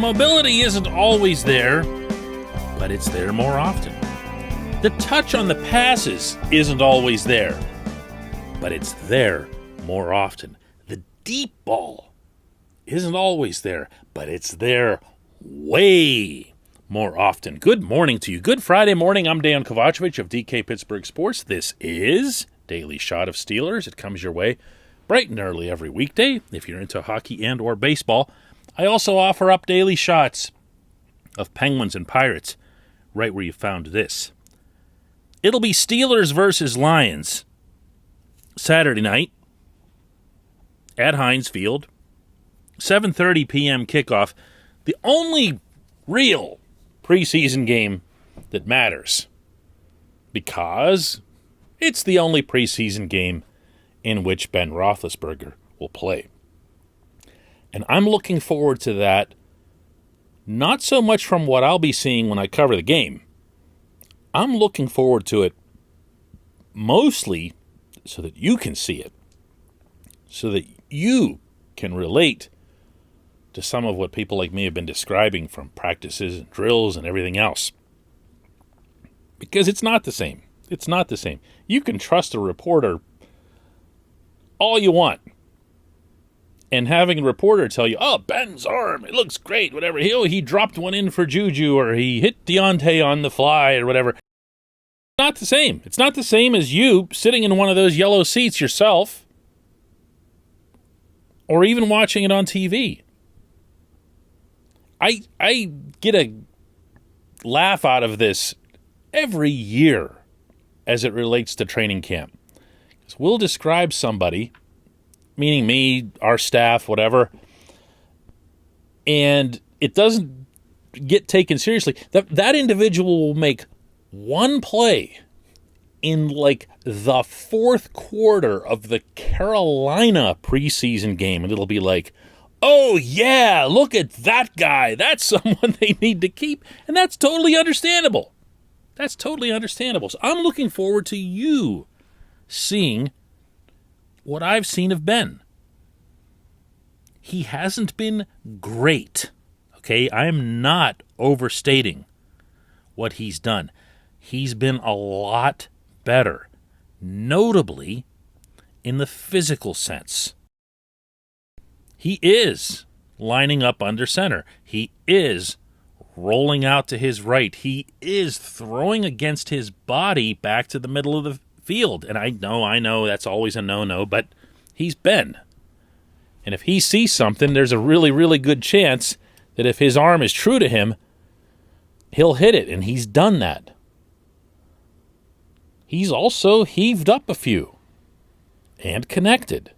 mobility isn't always there, but it's there more often. The touch on the passes isn't always there, but it's there more often. The deep ball isn't always there, but it's there way more often. Good morning to you. Good Friday morning. I'm Dejan Kovacevic of DK Pittsburgh Sports. This is Daily Shot of Steelers. It comes your way bright and early every weekday if you're into hockey and or baseball. I also offer up daily shots of Penguins and Pirates right where you found this. It'll be Steelers versus Lions Saturday night at Heinz Field, 7:30 p.m. kickoff. The only real preseason game that matters, because it's the only preseason game in which Ben Roethlisberger will play. And I'm looking forward to that, not so much from what I'll be seeing when I cover the game. I'm looking forward to it mostly so that you can see it, so that you can relate to some of what people like me have been describing from practices and drills and everything else. Because it's not the same. It's not the same. You can trust a reporter all you want. And having a reporter tell you, oh, Ben's arm, it looks great, whatever. He dropped one in for Juju, or he hit Deontay on the fly, or whatever. It's not the same. It's not the same as you sitting in one of those yellow seats yourself, or even watching it on TV. I get a laugh out of this every year as it relates to training camp. Because we'll describe somebody, meaning me, our staff, whatever, and it doesn't get taken seriously. That individual will make one play in like the fourth quarter of the Carolina preseason game, and it'll be like, oh yeah, look at that guy. That's someone they need to keep. And that's totally understandable. That's totally understandable. So I'm looking forward to you seeing what I've seen of Ben. He hasn't been great, okay? I'm not overstating what he's done. He's been a lot better, notably in the physical sense. He is lining up under center. He is rolling out to his right. He is throwing against his body back to the middle of the field. And I know that's always a no-no, but he's Ben. And if he sees something, there's a really, really good chance that if his arm is true to him, he'll hit it, and he's done that. He's also heaved up a few and connected.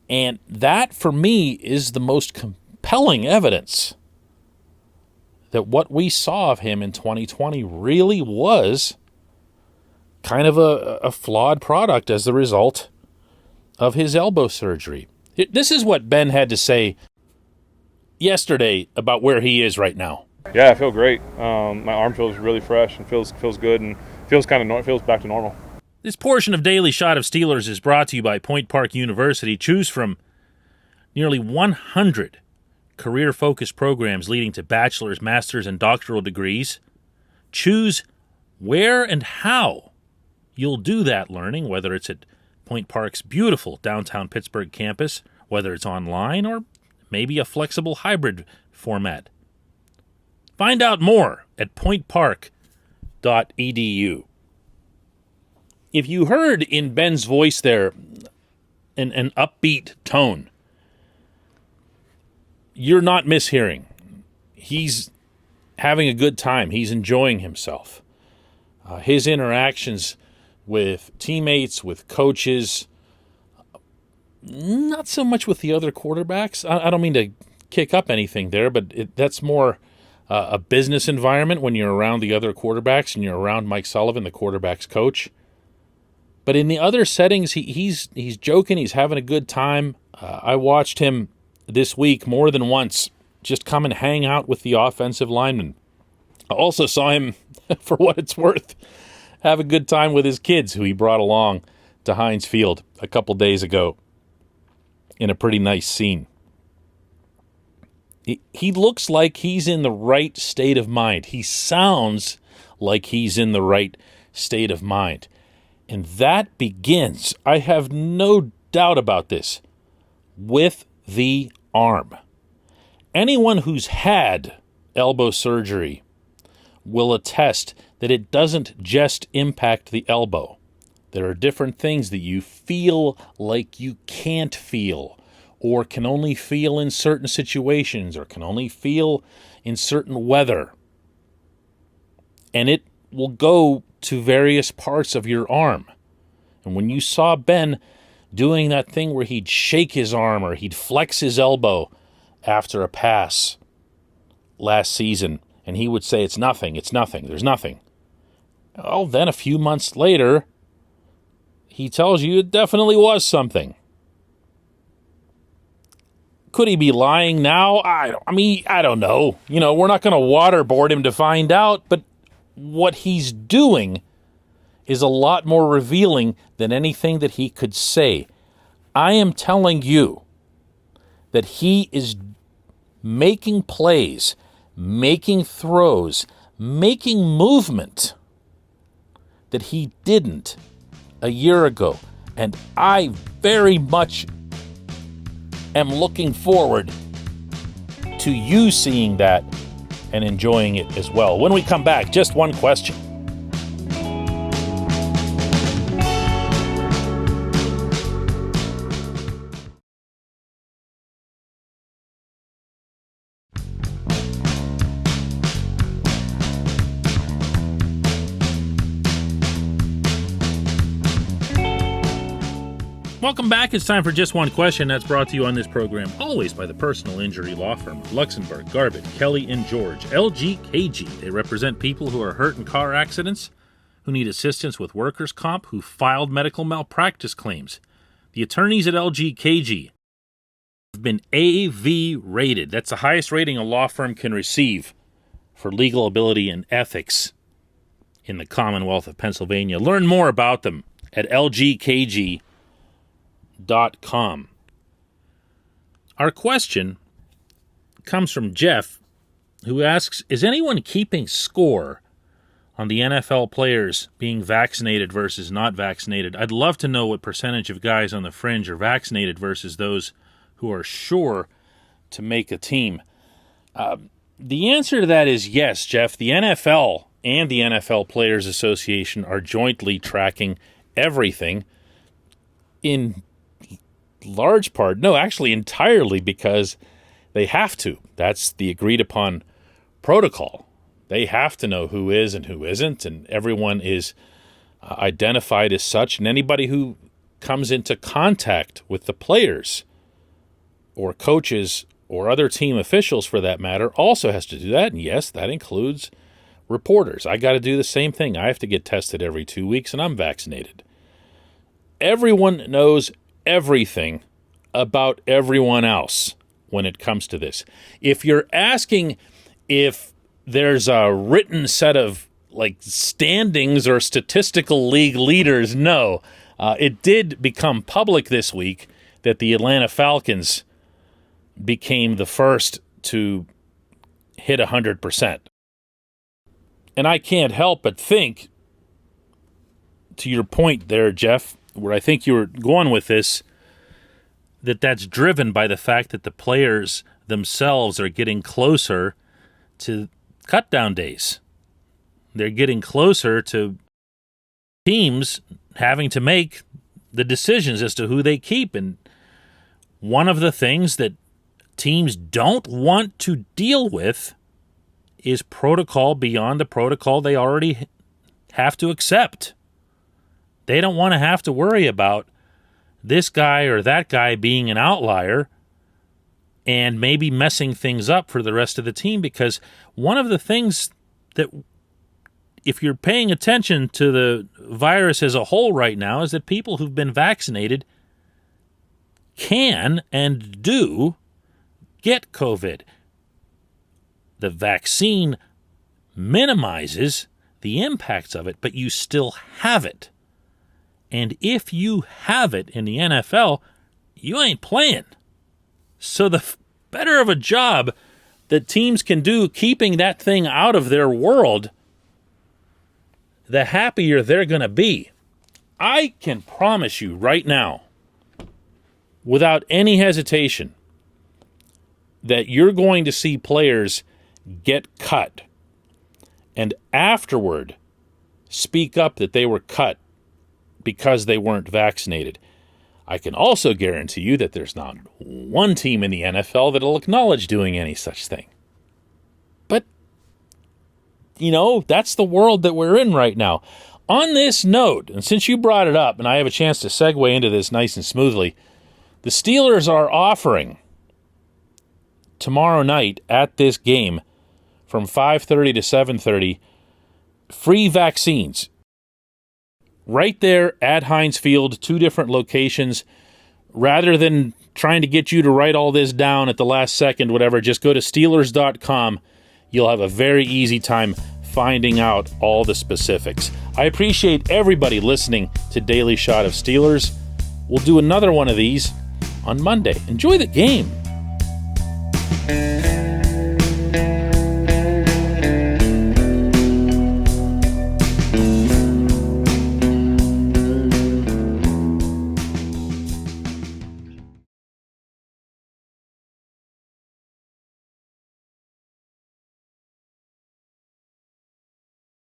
And that, for me, is the most compelling evidence that what we saw of him in 2020 really was kind of a flawed product as the result of his elbow surgery. This is what Ben had to say yesterday about where he is right now. Yeah, I feel great. My arm feels really fresh and feels good and feels back to normal. This portion of Daily Shot of Steelers is brought to you by Point Park University. Choose from nearly 100 career-focused programs leading to bachelor's, master's, and doctoral degrees. Choose where and how you'll do that learning, whether it's at Point Park's beautiful downtown Pittsburgh campus, whether it's online or maybe a flexible hybrid format. Find out more at pointpark.edu. If you heard in Ben's voice there an upbeat tone, you're not mishearing. He's having a good time. He's enjoying himself. His interactions with teammates, with coaches, not so much with the other quarterbacks. I don't mean to kick up anything there, but that's more a business environment when you're around the other quarterbacks and you're around Mike Sullivan, the quarterback's coach. But in the other settings, he's joking. He's having a good time. I watched him this week more than once just come and hang out with the offensive linemen. I also saw him, for what it's worth, have a good time with his kids, who he brought along to Heinz Field a couple days ago in a pretty nice scene. He looks like he's in the right state of mind. He sounds like he's in the right state of mind. And that begins, I have no doubt about this, with the arm. Anyone who's had elbow surgery will attest that it doesn't just impact the elbow. There are different things that you feel like you can't feel, or can only feel in certain situations, or can only feel in certain weather. And it will go to various parts of your arm. And when you saw Ben doing that thing where he'd shake his arm or he'd flex his elbow after a pass last season, and he would say, it's nothing, there's nothing. Well, then a few months later, he tells you it definitely was something. Could he be lying now? I don't know. We're not going to waterboard him to find out, but what he's doing is a lot more revealing than anything that he could say. I am telling you that he is making plays, making throws, making movement that he didn't a year ago. And I very much am looking forward to you seeing that and enjoying it as well. When we come back, just one question. Welcome back. It's time for Just One Question. That's brought to you on this program always by the personal injury law firm of Luxembourg, Garbett, Kelly, and George, LGKG. They represent people who are hurt in car accidents, who need assistance with workers' comp, who filed medical malpractice claims. The attorneys at LGKG have been AV rated. That's the highest rating a law firm can receive for legal ability and ethics in the Commonwealth of Pennsylvania. Learn more about them at lgkg.com. Our question comes from Jeff, who asks, is anyone keeping score on the NFL players being vaccinated versus not vaccinated? I'd love to know what percentage of guys on the fringe are vaccinated versus those who are sure to make a team. The answer to that is yes, Jeff. The NFL and the NFL Players Association are jointly tracking everything in large part, no, actually entirely, because they have to. That's the agreed upon protocol. They have to know who is and who isn't, and everyone is identified as such, and anybody who comes into contact with the players or coaches or other team officials for that matter also has to do that, and yes, that includes reporters. I got to do the same thing. I have to get tested every 2 weeks, and I'm vaccinated. Everyone knows everything about everyone else when it comes to this. If you're asking if there's a written set of standings or statistical league leaders, no. It did become public this week that the Atlanta Falcons became the first to hit 100%. And I can't help but think, to your point there, Jeff, where I think you were going with this, that's driven by the fact that the players themselves are getting closer to cut-down days. They're getting closer to teams having to make the decisions as to who they keep. And one of the things that teams don't want to deal with is protocol beyond the protocol they already have to accept. They don't want to have to worry about this guy or that guy being an outlier and maybe messing things up for the rest of the team, because one of the things that, if you're paying attention to the virus as a whole right now, is that people who've been vaccinated can and do get COVID. The vaccine minimizes the impacts of it, but you still have it. And if you have it in the NFL, you ain't playing. So the better of a job that teams can do keeping that thing out of their world, the happier they're going to be. I can promise you right now, without any hesitation, that you're going to see players get cut and afterward speak up that they were cut because they weren't vaccinated. I can also guarantee you that there's not one team in the NFL that'll acknowledge doing any such thing. But, that's the world that we're in right now. On this note, and since you brought it up, and I have a chance to segue into this nice and smoothly, the Steelers are offering tomorrow night at this game from 5:30 to 7:30 free vaccines. Right there at Heinz Field, 2 different locations. Rather than trying to get you to write all this down at the last second, whatever, just go to Steelers.com. You'll have a very easy time finding out all the specifics. I appreciate everybody listening to Daily Shot of Steelers. We'll do another one of these on Monday. Enjoy the game.